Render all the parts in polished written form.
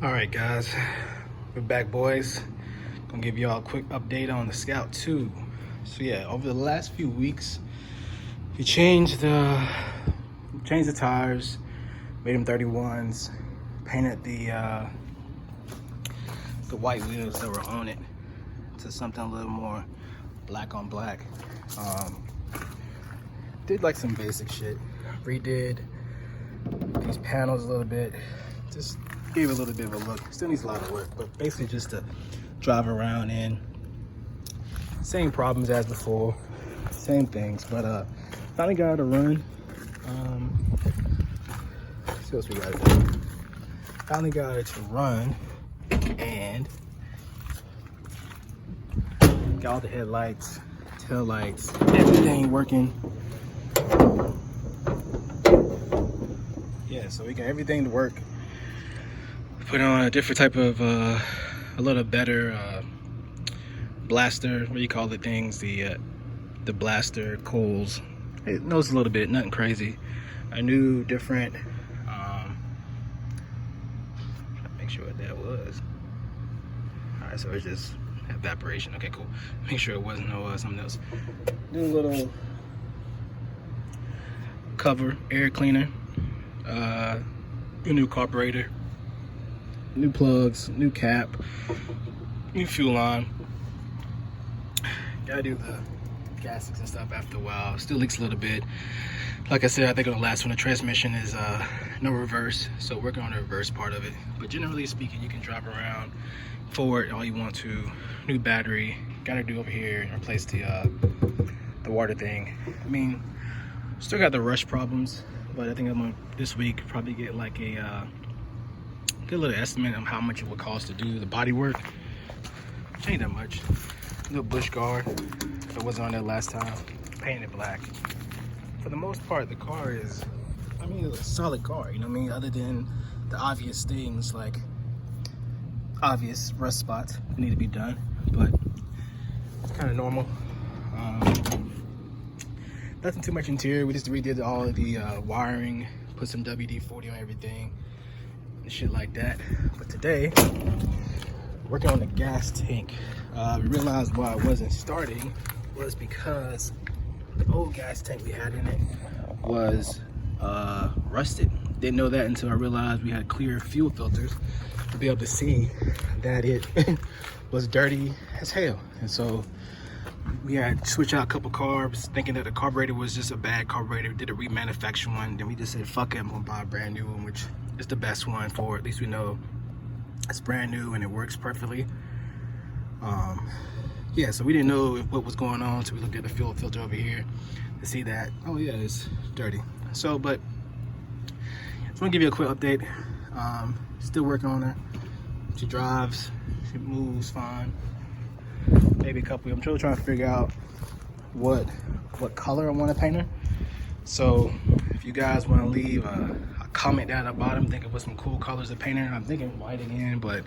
All right, guys, we're back, boys. Gonna give y'all a quick update on the Scout 2. So yeah, over the last few weeks, we changed the tires, made them 31s, painted the white wheels that were on it to something a little more black on black. Did like some basic shit, redid these panels a little bit, just gave it a little bit of a look. Still needs a lot of work, but basically just to drive around in. Same problems as before, same things, but finally got it to run. Let's see what we got to do. Finally got it to run, and got all the headlights, tail lights, everything working. Yeah, so we got everything to work. Put on a different type of, a little better blaster, what do you call the things, the blaster coils. It knows a little bit, nothing crazy. A new, different, make sure what that was. All right, so it's just evaporation. Okay, cool. Make sure it wasn't something else. New little cover, air cleaner, a new carburetor, new plugs, new cap, new fuel line. Gotta do the gaskets and stuff after a while. Still leaks a little bit. Like I said, I think on the last one, the transmission is no reverse, so working on the reverse part of it. But generally speaking, you can drive around forward all you want to. New battery. Gotta do over here, replace the water thing. I mean, still got the rush problems, but I think I'm gonna this week probably get like a good little estimate on how much it would cost to do the body work. Ain't that much. Little bush guard that wasn't on there last time. Painted black. For the most part, the car is, I mean, it's a solid car, you know what I mean? Other than the obvious things like obvious rust spots that need to be done, but it's kind of normal. Nothing too much interior. We just redid all of the wiring, put some WD-40 on everything and shit like that. But today, working on the gas tank. We realized why it wasn't starting was because the old gas tank we had in it was rusted. Didn't know that until I realized we had clear fuel filters to be able to see that it was dirty as hell. And so we had to switch out a couple carbs, thinking that the carburetor was just a bad carburetor. Did a remanufacture one. Then we just said, fuck it, I'm gonna buy a brand new one, which is the best one for it. At least we know it's brand new and it works perfectly. Yeah, so we didn't know what was going on, so we looked at the fuel filter over here to see that, oh yeah, it's dirty. So, but just want to give you a quick update. Still working on her. She drives, she moves fine. Maybe a couple. I'm still trying to figure out what color I want to paint her. So if you guys want to leave a comment down at the bottom, think of some cool colors to paint her. I'm thinking white again, but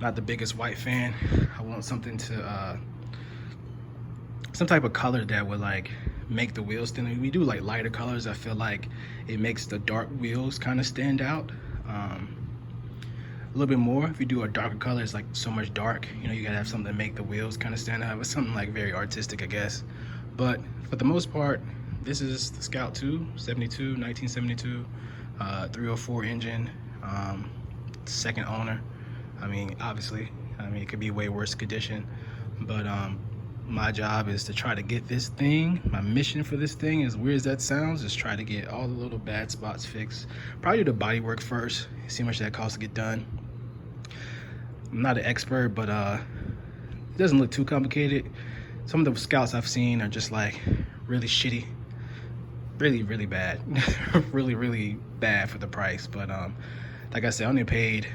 not the biggest white fan. I want something to some type of color that would like make the wheels thinner. We do like lighter colors. I feel like it makes the dark wheels kind of stand out a little bit more. If you do a darker color, it's like so much dark, you know, you gotta have something to make the wheels kind of stand out. It's something like very artistic, I guess. But for the most part, this is the Scout 2 1972 304 engine, second owner. I mean, obviously, it could be way worse condition, but my job is to try to get this thing, my mission for this thing, as weird as that sounds, is try to get all the little bad spots fixed. Probably do the body work first, see how much that costs to get done. I'm not an expert, but it doesn't look too complicated. Some of the Scouts I've seen are just like really shitty, really bad, really bad for the price. But like I said, I only paid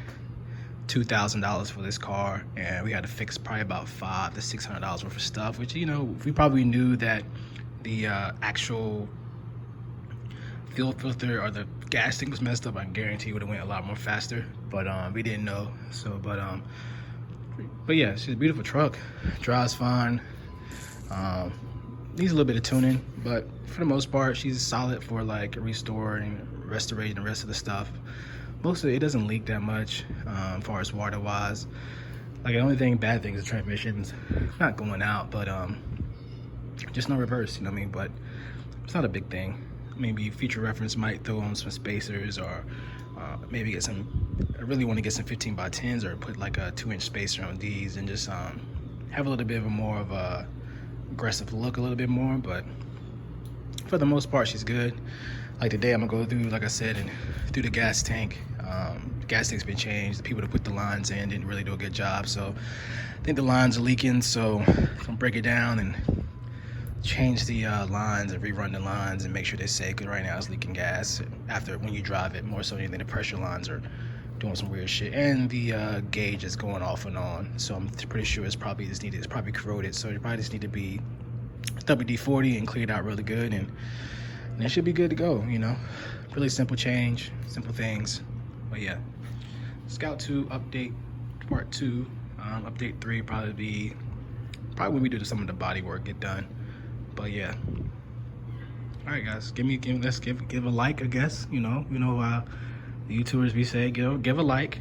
$2,000 for this car, and we had to fix probably about $500 to $600 worth of stuff, which, you know, if we probably knew that the actual fuel filter or the gas tank was messed up, I guarantee it would have went a lot more faster, but we didn't know. So but yeah, she's a beautiful truck, drives fine, needs a little bit of tuning, but for the most part she's solid for like restoring, restoring the rest of the stuff. most of it doesn't leak that much as far as water wise. Like the only bad thing is the transmission's not going out, but just no reverse, you know what I mean? But it's not a big thing. Maybe future reference might throw on some spacers, or maybe get some, I really want to get some 15x10s, or put like a 2-inch spacer on these, and just have a little bit of a more of a aggressive look a little bit more. But for the most part, she's good. Like today, I'm gonna go through, like I said, and through the gas tank. The gas tank's been changed. The people that put the lines in didn't really do a good job, so I think the lines are leaking. So I'm gonna break it down and change the lines and rerun the lines and make sure they're safe, because right now it's leaking gas after when you drive it, more so than the pressure lines are doing some weird shit, and the gauge is going off and on. So I'm pretty sure it's probably corroded, so you probably just need to be WD-40 and clear it out really good, and it should be good to go, you know. Really simple change, simple things. But yeah, Scout 2 update part 2. Update 3 probably when we do some of the body work get done. But yeah, all right guys, let's give a like, I guess. You know the YouTubers we say give a like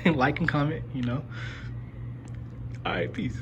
like and comment, you know. All right, peace.